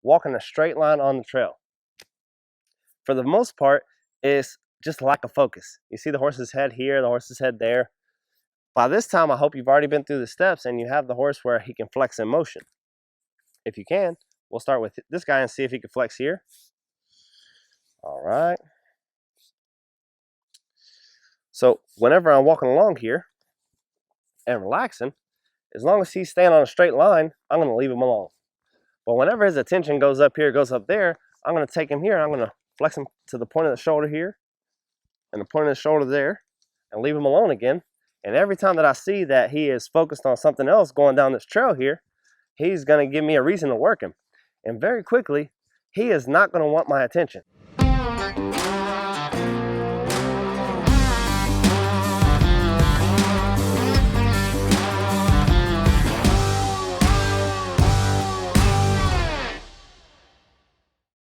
walking a straight line on the trail. For the most part, it's just lack of focus. You see the horse's head here, the horse's head there. By this time, I hope you've already been through the steps and you have the horse where he can flex in motion. If you can, we'll start with this guy and see if he can flex here. All right. So whenever I'm walking along here and relaxing, as long as he's staying on a straight line, I'm going to leave him alone. But whenever his attention goes up here, goes up there, I'm going to take him here and I'm going to flex him to the point of the shoulder here and the point of the shoulder there and leave him alone again. And every time that I see that he is focused on something else going down this trail here, he's going to give me a reason to work him. And very quickly, he is not going to want my attention.